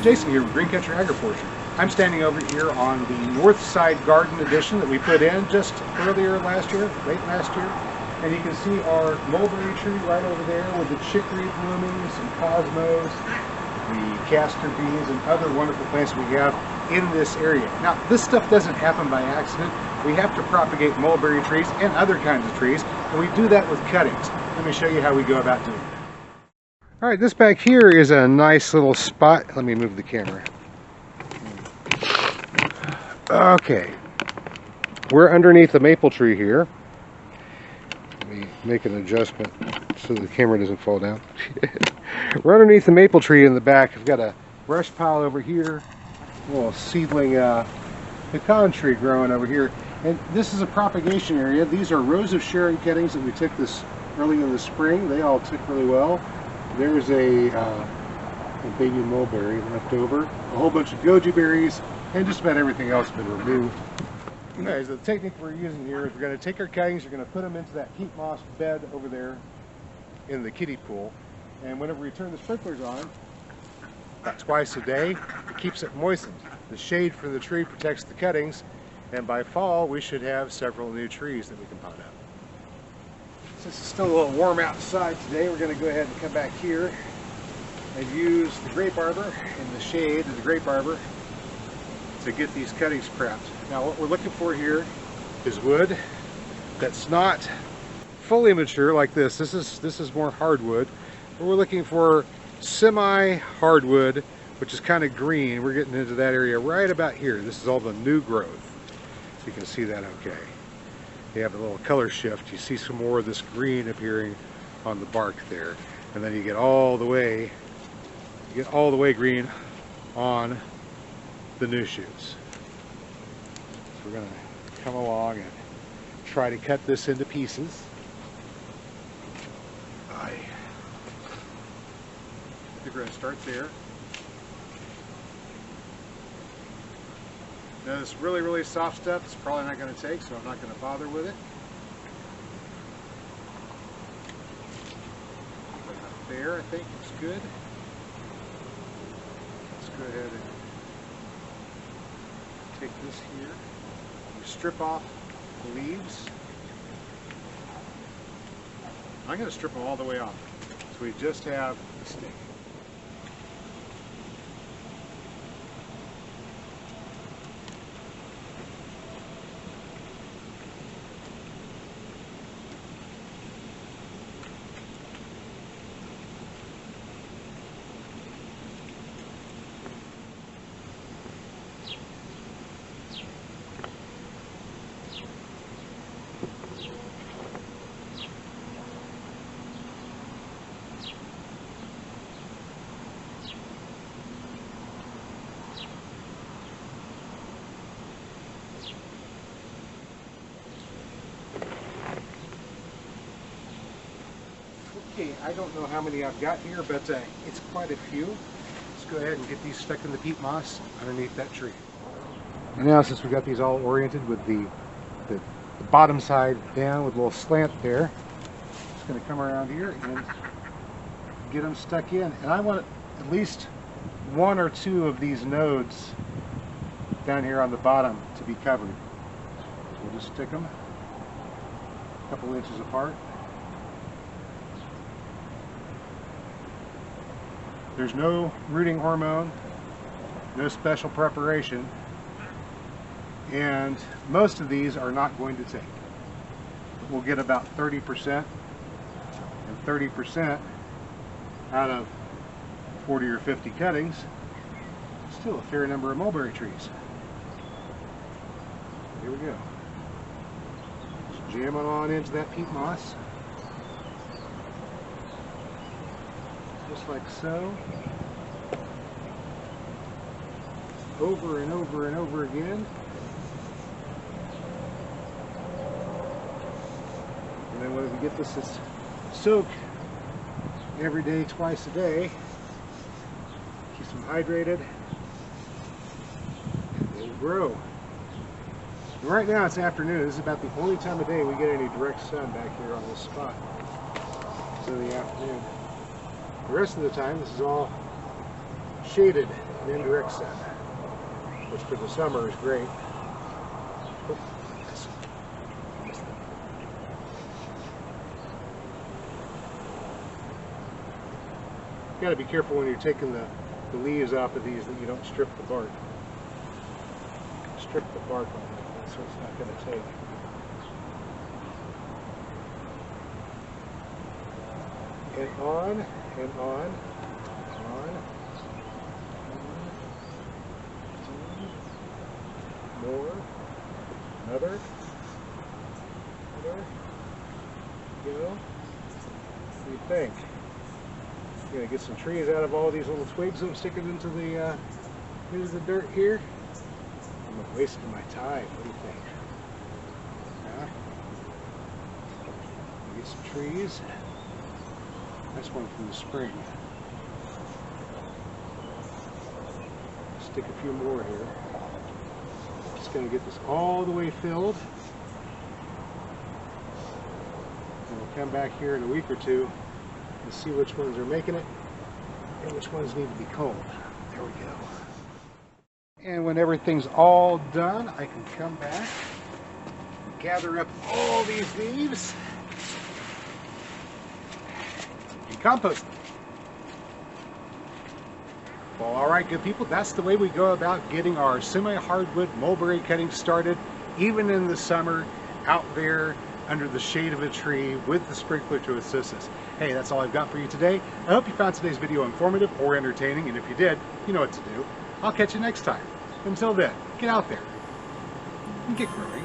Jason here with Green Country Agroforestry. I'm standing over here on the north side garden addition that we put in just earlier last year, late last year. And you can see our mulberry tree right over there with the chicory blooming, some cosmos, the castor beans, and other wonderful plants we have in this area. Now, this stuff doesn't happen by accident. We have to propagate mulberry trees and other kinds of trees, and we do that with cuttings. Let me show you how we go about doing that. All right, this back here is a nice little spot. Let me move the camera. Okay, we're underneath the maple tree here. Let me make an adjustment so the camera doesn't fall down. We're underneath the maple tree in the back. I've got a brush pile over here, a little seedling pecan tree growing over here. And this is a propagation area. These are rows of sharing cuttings that we took this early in the spring. They all took really well. There's a baby mulberry left over, a whole bunch of goji berries, and just about everything else has been removed. Okay, so the technique we're using here is we're going to take our cuttings, we're going to put them into that peat moss bed over there in the kiddie pool, and whenever we turn the sprinklers on, about twice a day, it keeps it moistened. The shade from the tree protects the cuttings, and by fall we should have several new trees that we can pot up. Since it's still a little warm outside today, we're going to go ahead and come back here and use the grape arbor in the shade of the grape arbor to get these cuttings prepped. Now what we're looking for here is wood that's not fully mature like this. This is more hardwood. But we're looking for semi-hardwood, which is kind of green. We're getting into that area right about here. This is all the new growth. So you can see that okay. You have a little color shift. You see some more of this green appearing on the bark there, and then you get all the way green on the new shoots. So we're going to come along and try to cut this into pieces. I think we're going to start there. Now this really soft stuff is probably not going to take, so I'm not going to bother with it. But about there, I think it's good. Let's go ahead and take this here. We strip off the leaves. I'm going to strip them all the way off, so we just have the stick. Okay, I don't know how many I've got here, but it's quite a few. Let's go ahead and get these stuck in the peat moss underneath that tree. And now, since we've got these all oriented with the bottom side down with a little slant there, just going to come around here and get them stuck in. And I want at least one or two of these nodes down here on the bottom to be covered. So we'll just stick them a couple inches apart. There's no rooting hormone, no special preparation, and most of these are not going to take. We'll get about 30%, and 30% out of 40 or 50 cuttings, still a fair number of mulberry trees. Here we go. Just jam it on into that peat moss. Just like so. Over and over and over again. And then when we get this to soak every day, twice a day, keeps them hydrated, and they'll grow. And right now it's afternoon. This is about the only time of day we get any direct sun back here on this spot. It's in the afternoon. The rest of the time, this is all shaded. an indirect sun, which for the summer is great. Oh, missed it. You got to be careful when you're taking the leaves off of these that you don't strip the bark. Strip the bark on it, that's what it's not going to take. And on, and on, on, more, another, go. What do you think? You're gonna get some trees out of all these little twigs I'm sticking into the dirt here. I'm wasting my time. What do you think? Huh? Get some trees. Nice one from the spring. Stick a few more here. Just gonna get this all the way filled. And we'll come back here in a week or two and see which ones are making it and which ones need to be combed. There we go. And when everything's all done, I can come back and gather up all these leaves and compost them. Well, all right, good people, that's the way we go about getting our semi-hardwood mulberry cutting started, even in the summer, out there under the shade of a tree with the sprinkler to assist us. Hey, that's all I've got for you today. I hope you found today's video informative or entertaining, and if you did, you know what to do. I'll catch you next time. Until then, get out there and get growing.